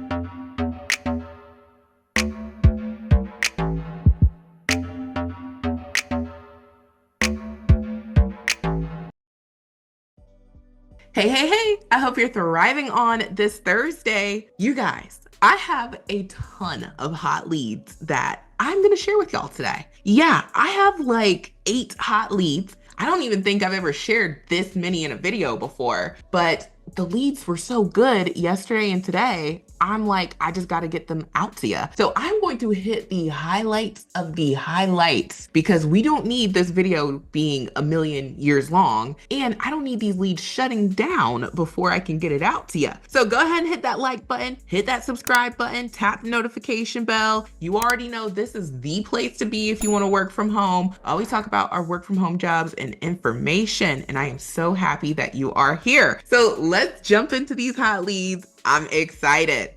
Hey, hey, hey, I hope you're thriving on this Thursday. You guys, I have a ton of hot leads that I'm going to share with y'all today. Yeah, I have like 8 hot leads. I don't even think I've ever shared this many in a video before, but the leads were so good yesterday and today. I'm like, I just got to get them out to you. So I'm going to hit the highlights of the highlights because we don't need this video being a million years long. And I don't need these leads shutting down before I can get it out to you. So go ahead and hit that like button, hit that subscribe button, tap the notification bell. You already know this is the place to be if you want to work from home. I always talk about our work from home jobs and information. And I am so happy that you are here. So let's jump into these hot leads. I'm excited.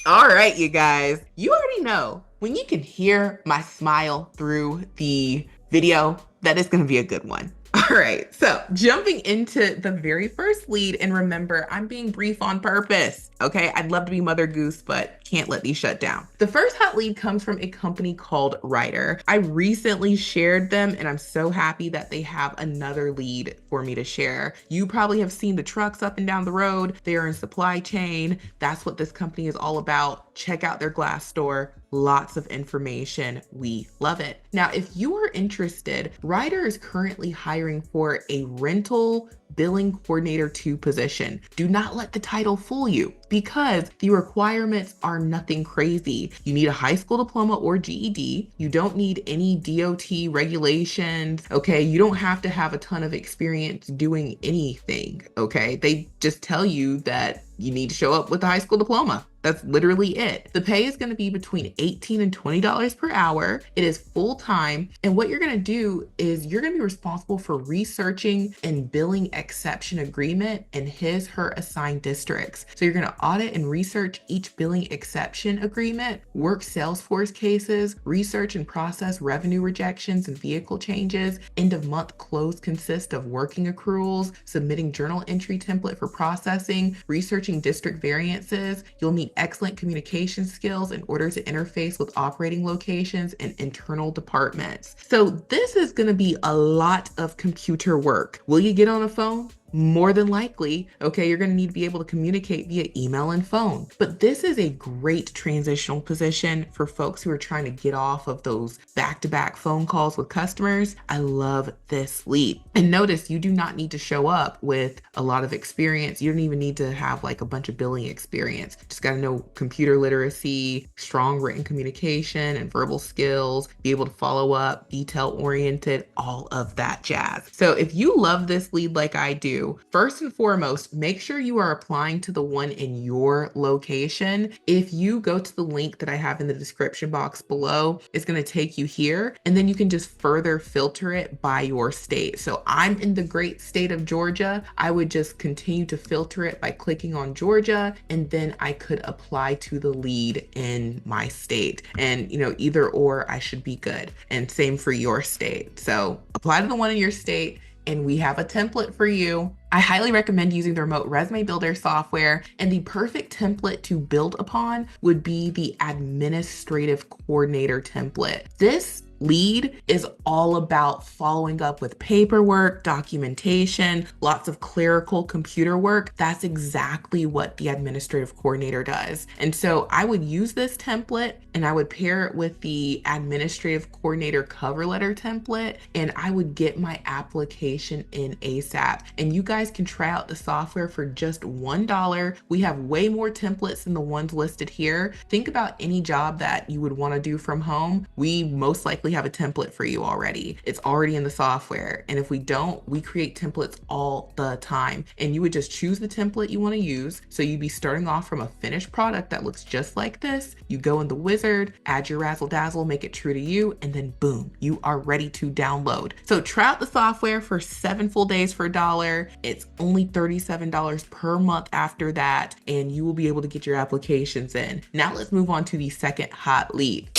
All right, you guys, you already know when you can hear my smile through the video, that is going to be a good one. All right, so jumping into the very first lead, and remember, I'm being brief on purpose, okay? I'd love to be Mother Goose, but can't let these shut down. The first hot lead comes from a company called Ryder. I recently shared them, and I'm so happy that they have another lead for me to share. You probably have seen the trucks up and down the road. They are in supply chain. That's what this company is all about. Check out their Glassdoor. Lots of information. We love it. Now, if you are interested, Ryder is currently hiring for a rental billing coordinator 2 position. Do not let the title fool you because the requirements are nothing crazy. You need a high school diploma or GED. You don't need any DOT regulations, okay? You don't have to have a ton of experience doing anything, okay? They just tell you that you need to show up with a high school diploma. That's literally it. The pay is going to be between $18 and $20 per hour. It is full time. And what you're going to do is you're going to be responsible for researching and billing exception agreement in her assigned districts. So you're going to audit and research each billing exception agreement, work Salesforce cases, research and process revenue rejections and vehicle changes. End of month close consists of working accruals, submitting journal entry template for processing, researching district variances. You'll need excellent communication skills in order to interface with operating locations and internal departments. So this is going to be a lot of computer work. Will you get on a phone? More than likely, okay, you're going to need to be able to communicate via email and phone. But this is a great transitional position for folks who are trying to get off of those back-to-back phone calls with customers. I love this lead. And notice you do not need to show up with a lot of experience. You don't even need to have like a bunch of billing experience. Just got to know computer literacy, strong written communication and verbal skills, be able to follow up, detail-oriented, all of that jazz. So if you love this lead like I do, first and foremost, make sure you are applying to the one in your location. If you go to the link that I have in the description box below, it's going to take you here, and then you can just further filter it by your state. So I'm in the great state of Georgia. I would just continue to filter it by clicking on Georgia, and then I could apply to the lead in my state. And, either or, I should be good. And same for your state. So apply to the one in your state, and we have a template for you. I highly recommend using the remote resume builder software, and the perfect template to build upon would be the administrative coordinator template. This lead is all about following up with paperwork, documentation, lots of clerical computer work. That's exactly what the administrative coordinator does. And so I would use this template and I would pair it with the administrative coordinator cover letter template, and I would get my application in ASAP. And you guys can try out the software for just $1. We have way more templates than the ones listed here. Think about any job that you would want to do from home. We most likely have a template for you already. It's already in the software. And if we don't, we create templates all the time. And you would just choose the template you want to use. So you'd be starting off from a finished product that looks just like this. You go in the wizard, add your razzle dazzle, make it true to you, and then boom, you are ready to download. So try out the software for 7 full days for $1. It's only $37 per month after that, and you will be able to get your applications in. Now let's move on to the second hot lead.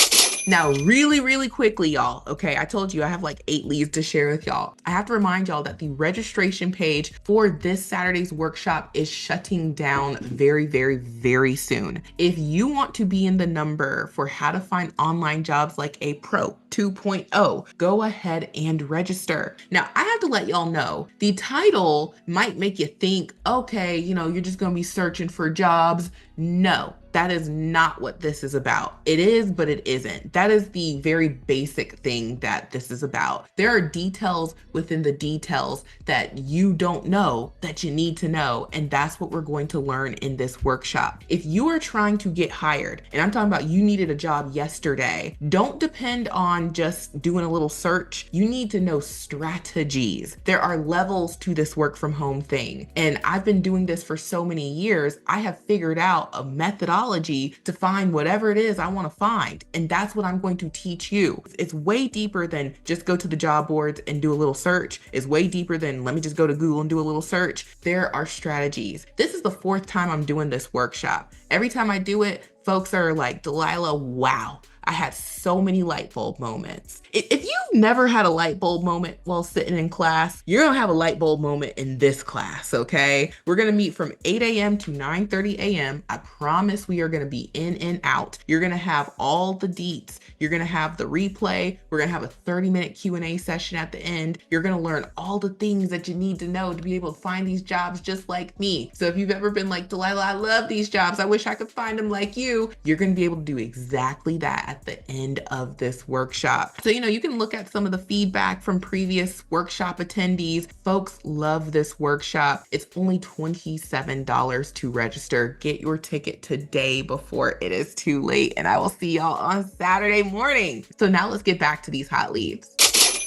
Now, really, really quickly, y'all. Okay, I told you I have like 8 leads to share with y'all. I have to remind y'all that the registration page for this Saturday's workshop is shutting down very, very, very soon. If you want to be in the number for how to find online jobs like a pro 2.0, go ahead and register. Now, I have to let y'all know the title might make you think, okay, you're just going to be searching for jobs. No, that is not what this is about. It is, but it isn't. That is the very basic thing that this is about. There are details within the details that you don't know that you need to know. And that's what we're going to learn in this workshop. If you are trying to get hired, and I'm talking about you needed a job yesterday, don't depend on just doing a little search. You need to know strategies. There are levels to this work from home thing. And I've been doing this for so many years. I have figured out a methodology to find whatever it is I want to find. And that's what I'm going to teach you. It's way deeper than just go to the job boards and do a little search. It's way deeper than let me just go to Google and do a little search. There are strategies. This is the 4th time I'm doing this workshop. Every time I do it, folks are like, Delilah, wow. I had so many light bulb moments. If you've never had a light bulb moment while sitting in class, you're gonna have a light bulb moment in this class, okay? We're gonna meet from 8 a.m. to 9:30 a.m. I promise we are gonna be in and out. You're gonna have all the deets. You're gonna have the replay. We're gonna have a 30-minute Q&A session at the end. You're gonna learn all the things that you need to know to be able to find these jobs just like me. So if you've ever been like, Delilah, I love these jobs, I wish I could find them like you're gonna be able to do exactly that at the end of this workshop. So, you can look at some of the feedback from previous workshop attendees. Folks love this workshop. It's only $27 to register. Get your ticket today before it is too late, and I will see y'all on Saturday morning. So now let's get back to these hot leads.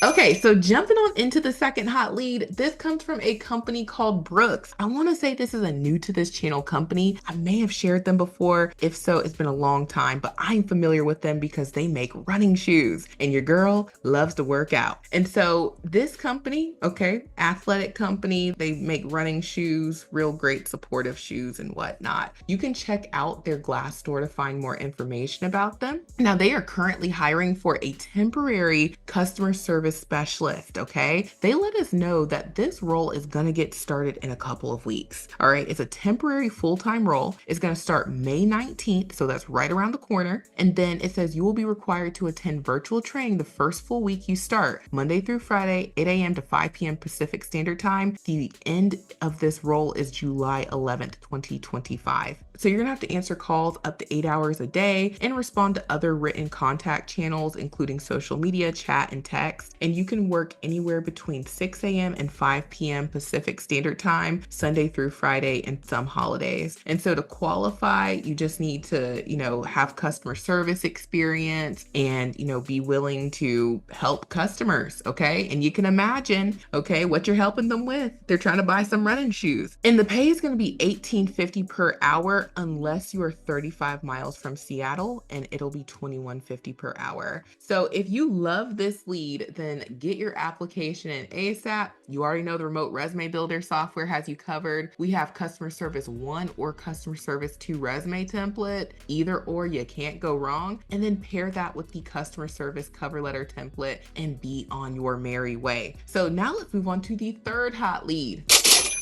Okay, so jumping on into the second hot lead, this comes from a company called Brooks. I want to say this is a new to this channel company. I may have shared them before. If so, it's been a long time, but I'm familiar with them because they make running shoes and your girl loves to work out. And so this company, okay, athletic company, they make running shoes, real great supportive shoes and whatnot. You can check out their Glassdoor to find more information about them. Now, they are currently hiring for a temporary customer service specialist, okay? They let us know that this role is gonna get started in a couple of weeks, all right? It's a temporary full-time role. It's gonna start May 19th, so that's right around the corner. And then it says you will be required to attend virtual training the first full week you start, Monday through Friday, 8 a.m. to 5 p.m. Pacific Standard Time. The end of this role is July 11th, 2025. So you're gonna have to answer calls up to 8 hours a day and respond to other written contact channels, including social media, chat, and text. And you can work anywhere between 6 a.m. and 5 p.m. Pacific Standard Time, Sunday through Friday, and some holidays. And so to qualify, you just need to, have customer service experience and, be willing to help customers, okay? And you can imagine, okay, what you're helping them with. They're trying to buy some running shoes. And the pay is gonna be $18.50 per hour unless you are 35 miles from Seattle, and it'll be $21.50 per hour. So if you love this lead, then get your application in ASAP. You already know the remote resume builder software has you covered. We have customer service 1 or customer service 2 resume template, either or, you can't go wrong. And then pair that with the customer service cover letter template and be on your merry way. So now let's move on to the third hot lead.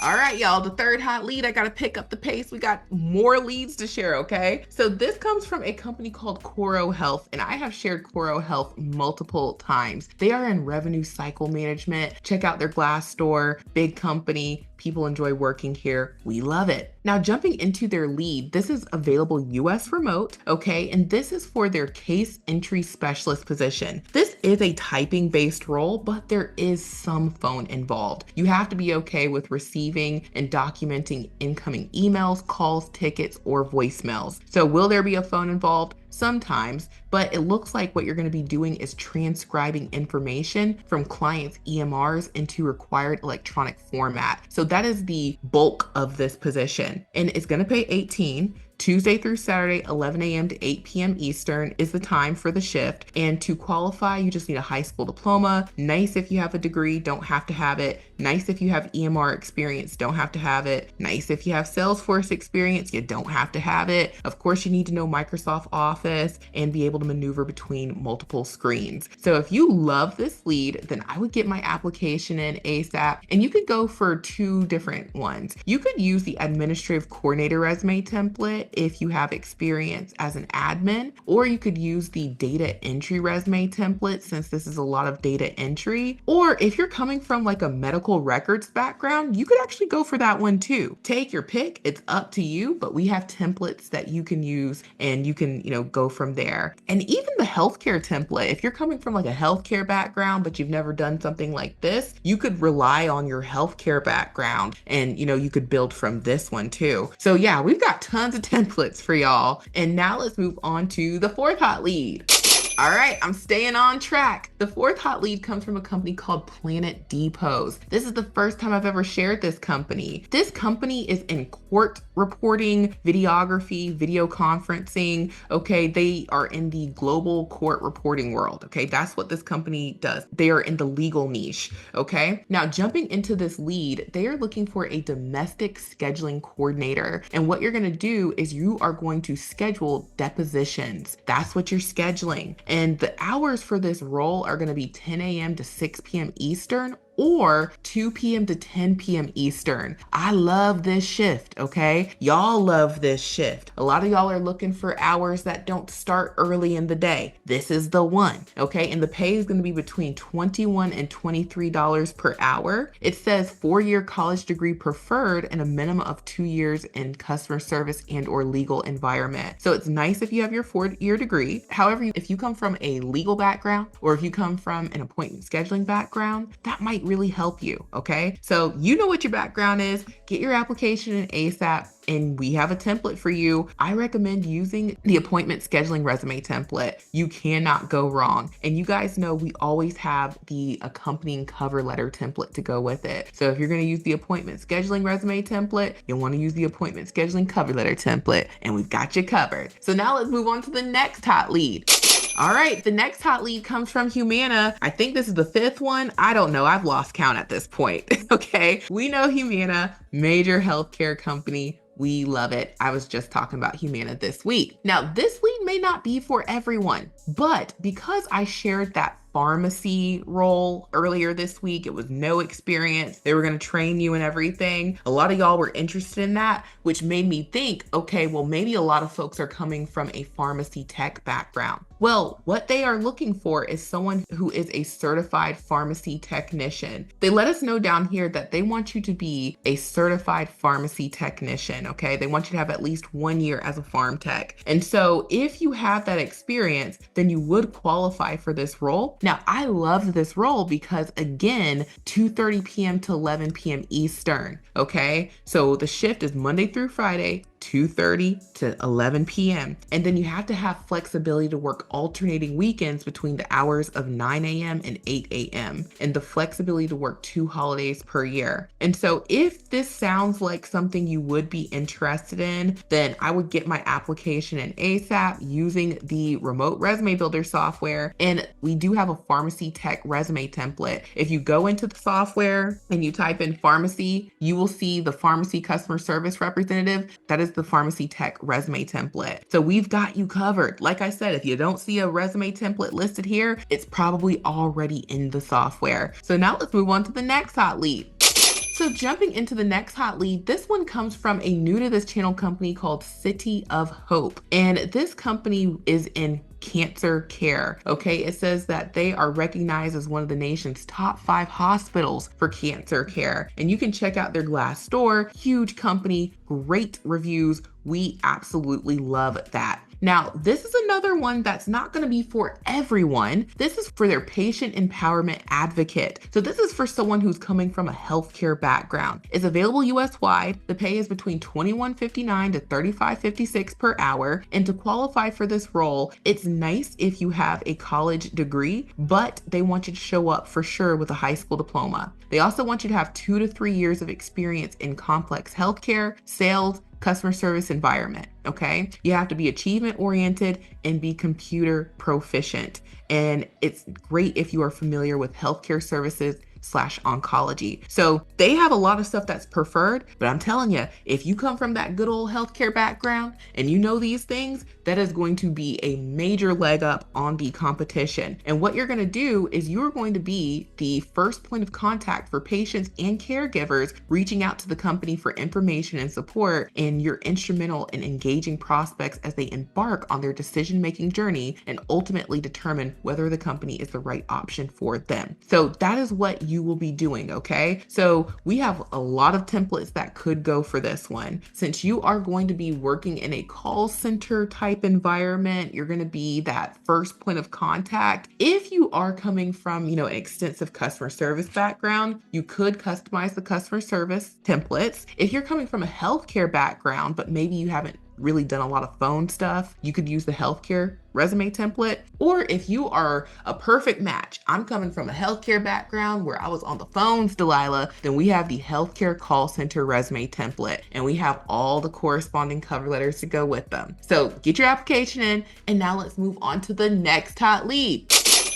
All right, y'all, the third hot lead, I gotta pick up the pace. We got more leads to share, okay? So this comes from a company called Coro Health, and I have shared Coro Health multiple times. They are in revenue cycle management. Check out their Glassdoor, big company. People enjoy working here. We love it. Now, jumping into their lead, this is available US remote, okay? And this is for their case entry specialist position. This is a typing-based role, but there is some phone involved. You have to be okay with receiving and documenting incoming emails, calls, tickets, or voicemails. So will there be a phone involved? Sometimes, but it looks like what you're going to be doing is transcribing information from clients' EMRs into required electronic format. So that is the bulk of this position, and it's going to pay 18. Tuesday through Saturday, 11 a.m. to 8 p.m. Eastern is the time for the shift. And to qualify, you just need a high school diploma. Nice if you have a degree, don't have to have it. Nice if you have EMR experience, don't have to have it. Nice if you have Salesforce experience, you don't have to have it. Of course, you need to know Microsoft Office and be able to maneuver between multiple screens. So if you love this lead, then I would get my application in ASAP, and you could go for two different ones. You could use the administrative coordinator resume template if you have experience as an admin, or you could use the data entry resume template since this is a lot of data entry. Or if you're coming from like a medical records background, you could actually go for that one too. Take your pick, it's up to you, but we have templates that you can use and you can, go from there. And even the healthcare template, if you're coming from like a healthcare background, but you've never done something like this, you could rely on your healthcare background and, you could build from this one too. So yeah, we've got tons of templates for y'all. And now let's move on to the fourth hot lead. All right, I'm staying on track. The fourth hot lead comes from a company called Planet Depots. This is the first time I've ever shared this company. This company is in court reporting, videography, video conferencing. Okay, they are in the global court reporting world. Okay, that's what this company does. They are in the legal niche. Okay, now jumping into this lead, they are looking for a domestic scheduling coordinator. And what you're going to do is you are going to schedule depositions. That's what you're scheduling. And the hours for this role are going to be 10 a.m. to 6 p.m. Eastern or 2 p.m. to 10 p.m. Eastern. I love this shift, okay? Y'all love this shift. A lot of y'all are looking for hours that don't start early in the day. This is the one, okay? And the pay is going to be between $21 and $23 per hour. It says 4-year college degree preferred and a minimum of 2 years in customer service and or legal environment. So it's nice if you have your 4-year degree. However, if you come from a legal background or if you come from an appointment scheduling background, that might really help you, okay? So you know what your background is, get your application in ASAP, and we have a template for you. I recommend using the appointment scheduling resume template. You cannot go wrong. And you guys know we always have the accompanying cover letter template to go with it. So if you're going to use the appointment scheduling resume template, you'll want to use the appointment scheduling cover letter template, and we've got you covered. So now let's move on to the next hot lead. All right, the next hot lead comes from Humana. I think this is the 5th one. I don't know. I've lost count at this point. Okay, we know Humana, major healthcare company. We love it. I was just talking about Humana this week. Now, this lead may not be for everyone, but because I shared that pharmacy role earlier this week, it was no experience. They were going to train you and everything. A lot of y'all were interested in that, which made me think, okay, well, maybe a lot of folks are coming from a pharmacy tech background. Well, what they are looking for is someone who is a certified pharmacy technician. They let us know down here that they want you to be a certified pharmacy technician, okay? They want you to have at least 1 year as a pharm tech. And so if you have that experience, then you would qualify for this role. Now, I love this role because, again, 2:30 p.m. to 11 p.m. Eastern, okay? So the shift is Monday through Friday, 2:30 to 11 p.m. And then you have to have flexibility to work alternating weekends between the hours of 9 a.m. and 8 a.m. and the flexibility to work 2 holidays per year. And so if this sounds like something you would be interested in, then I would get my application in ASAP using the remote resume builder software. And we do have a pharmacy tech resume template. If you go into the software and you type in pharmacy, you will see the pharmacy customer service representative. That is the pharmacy tech resume template. So we've got you covered. Like I said, if you don't see a resume template listed here, it's probably already in the software. So now let's move on to the next hot lead. So jumping into the next hot lead, this one comes from a new to this channel company called City of Hope. And this company is in cancer care. Okay, it says that they are recognized as one of the nation's top 5 hospitals for cancer care. And you can check out their Glassdoor, huge company, great reviews. We absolutely love that. Now, this is another one that's not going to be for everyone. This is for their patient empowerment advocate. So this is for someone who's coming from a healthcare background. It's available US-wide. The pay is between $21.59 to $35.56 per hour. And to qualify for this role, it's nice if you have a college degree, but they want you to show up for sure with a high school diploma. They also want you to have 2 to 3 years of experience in complex healthcare, sales, customer service environment, okay? You have to be achievement oriented and be computer proficient. And it's great if you are familiar with healthcare services / oncology. So they have a lot of stuff that's preferred, but I'm telling you, if you come from that good old healthcare background and you know these things, that is going to be a major leg up on the competition. And what you're going to do is you're going to be the first point of contact for patients and caregivers reaching out to the company for information and support, and you're instrumental in engaging prospects as they embark on their decision-making journey and ultimately determine whether the company is the right option for them. So that is what you will be doing, okay? So we have a lot of templates that could go for this one. Since you are going to be working in a call center type environment, you're going to be that first point of contact. If you are coming from, an extensive customer service background, you could customize the customer service templates. If you're coming from a healthcare background, but maybe you haven't really done a lot of phone stuff, you could use the healthcare resume template. Or if you are a perfect match, I'm coming from a healthcare background where I was on the phones, Delilah, then we have the healthcare call center resume template, and we have all the corresponding cover letters to go with them. So get your application in, and now let's move on to the next hot lead.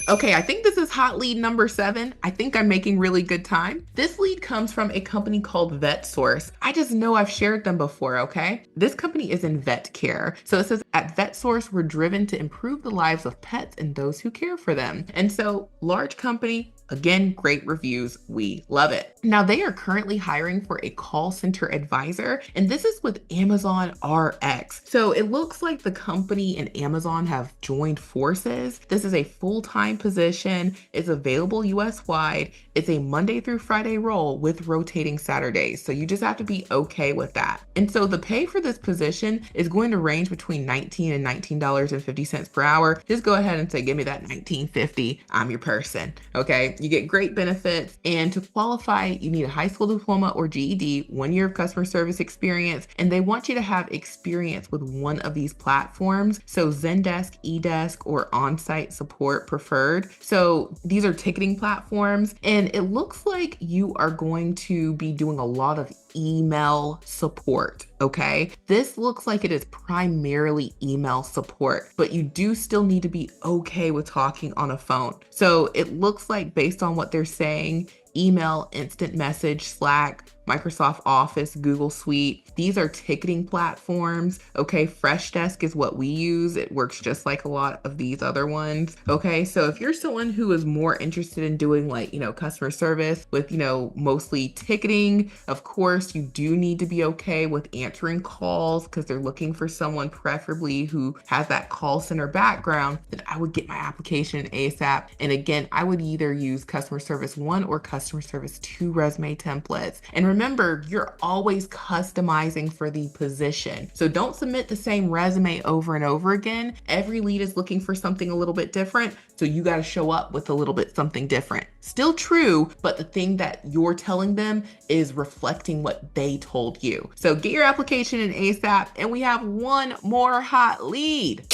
Okay, I think this is hot lead number 7. I think I'm making really good time. This lead comes from a company called VetSource. I just know I've shared them before, okay? This company is in vet care. So it says, at VetSource, we're driven to improve the lives of pets and those who care for them. And so, large company, again, great reviews. We love it. Now, they are currently hiring for a call center advisor, and this is with Amazon RX. So it looks like the company and Amazon have joined forces. This is a full-time position. It's available US-wide. It's a Monday through Friday role with rotating Saturdays. So you just have to be okay with that. And so the pay for this position is going to range between $19 and $19.50 per hour. Just go ahead and say, give me that $19.50. I'm your person. Okay. You get great benefits, and to qualify, you need a high school diploma or GED, 1 year of customer service experience, and they want you to have experience with one of these platforms. So Zendesk, eDesk, or on-site support preferred. So these are ticketing platforms, and it looks like you are going to be doing a lot of email support, okay? This looks like it is primarily email support, but you do still need to be okay with talking on a phone. So it looks like, based on what they're saying, email, instant message, Slack, Microsoft Office, Google Suite. These are ticketing platforms. Okay, Freshdesk is what we use. It works just like a lot of these other ones. Okay, so if you're someone who is more interested in doing customer service with, mostly ticketing, of course, you do need to be okay with answering calls because they're looking for someone preferably who has that call center background. Then I would get my application ASAP. And again, I would either use Customer Service 1 or Customer Service 2 resume templates. And remember, you're always customizing for the position. So don't submit the same resume over and over again. Every lead is looking for something a little bit different. So you got to show up with a little bit something different. Still true, but the thing that you're telling them is reflecting what they told you. So get your application in ASAP, and we have one more hot lead.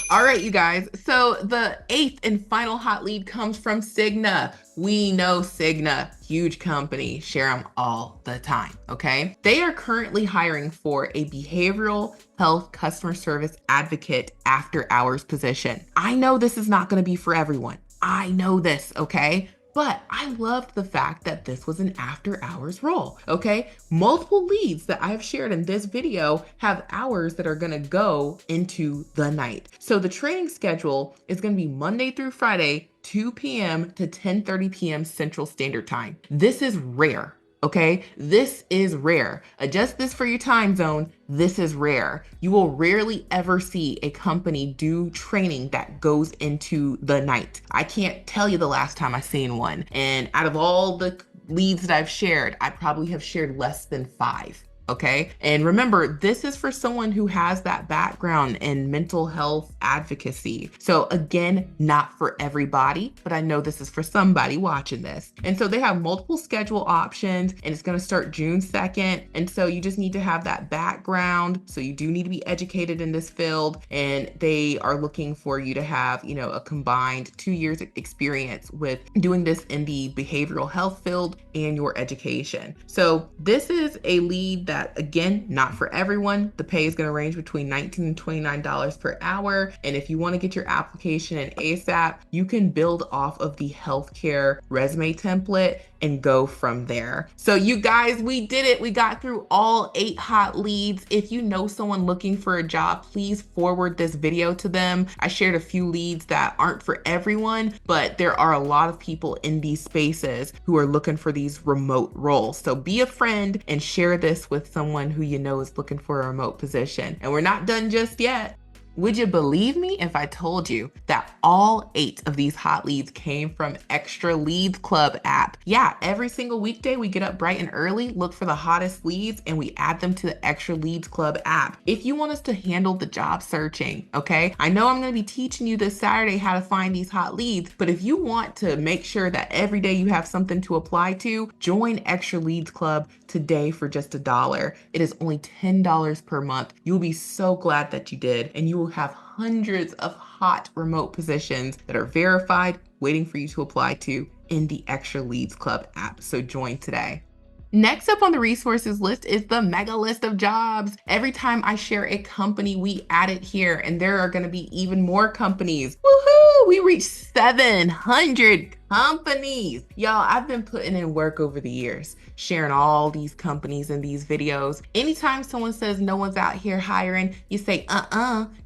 All right, you guys. So the 8th and final hot lead comes from Cigna. We know Cigna, huge company, share them all the time, okay? They are currently hiring for a behavioral health customer service advocate after hours position. I know this is not gonna be for everyone. I know this, okay? But I loved the fact that this was an after hours role, okay? Multiple leads that I've shared in this video have hours that are gonna go into the night. So the training schedule is gonna be Monday through Friday, 2 p.m. to 10:30 p.m. Central Standard Time. This is rare. Okay, this is rare. Adjust this for your time zone. This is rare. You will rarely ever see a company do training that goes into the night. I can't tell you the last time I seen one. And out of all the leads that I've shared, I probably have shared less than 5. Okay. And remember, this is for someone who has that background in mental health advocacy. So again, not for everybody, but I know this is for somebody watching this. And so they have multiple schedule options, and it's going to start June 2nd. And so you just need to have that background. So you do need to be educated in this field, and they are looking for you to have, a combined 2 years experience with doing this in the behavioral health field and your education. So this is a lead that, again, not for everyone. The pay is going to range between $19 and $29 per hour. And if you want to get your application in ASAP, you can build off of the healthcare resume template and go from there. So you guys, we did it. We got through all 8 hot leads. If you know someone looking for a job, please forward this video to them. I shared a few leads that aren't for everyone, but there are a lot of people in these spaces who are looking for these remote roles. So be a friend and share this with someone who you know is looking for a remote position. And we're not done just yet. Would you believe me if I told you that all 8 of these hot leads came from Extra Leads Club app? Yeah, every single weekday we get up bright and early, look for the hottest leads, and we add them to the Extra Leads Club app. If you want us to handle the job searching, okay? I know I'm going to be teaching you this Saturday how to find these hot leads, but if you want to make sure that every day you have something to apply to, join Extra Leads Club today for just $1. It is only $10 per month. You'll be so glad that you did, and you will have hundreds of hot remote positions that are verified, waiting for you to apply to in the Extra Leads Club app. So join today. Next up on the resources list is the mega list of jobs. Every time I share a company, we add it here, and there are going to be even more companies. Woohoo! We reached 700 companies. Y'all, I've been putting in work over the years, sharing all these companies in these videos. Anytime someone says no one's out here hiring, you say,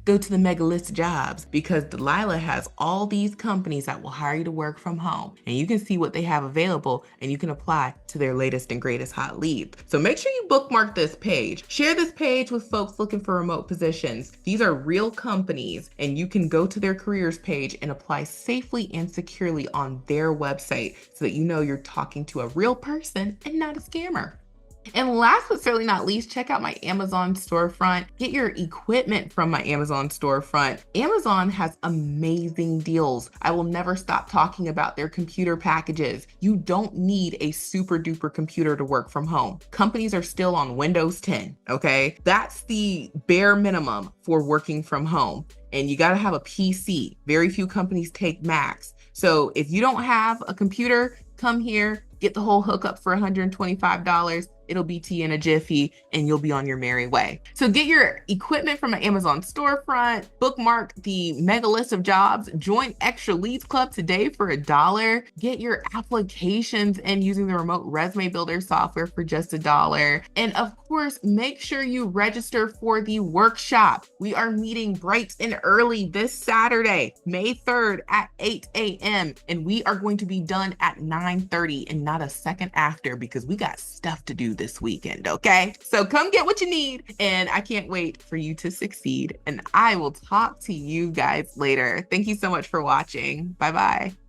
go to the mega list of jobs, because Delilah has all these companies that will hire you to work from home, and you can see what they have available, and you can apply to their latest and greatest hot leads. So make sure you bookmark this page. Share this page with folks looking for remote positions. These are real companies, and you can go to their careers page and apply safely and securely on their website so that you know you're talking to a real person and not a scammer. And last but certainly not least, check out my Amazon storefront. Get your equipment from my Amazon storefront. Amazon has amazing deals. I will never stop talking about their computer packages. You don't need a super duper computer to work from home. Companies are still on Windows 10, okay? That's the bare minimum for working from home. And you gotta have a PC. Very few companies take Macs. So if you don't have a computer, come here, get the whole hookup for $125. It'll be to you in a jiffy, and you'll be on your merry way. So get your equipment from my Amazon storefront, bookmark the mega list of jobs, join Extra Leads Club today for $1, get your applications in using the remote resume builder software for just $1. And of course, make sure you register for the workshop. We are meeting bright and early this Saturday, May 3rd at 8 a.m. And we are going to be done at 9:30 and not a second after, because we got stuff to do this weekend, okay? So come get what you need, and I can't wait for you to succeed. And I will talk to you guys later. Thank you so much for watching. Bye-bye.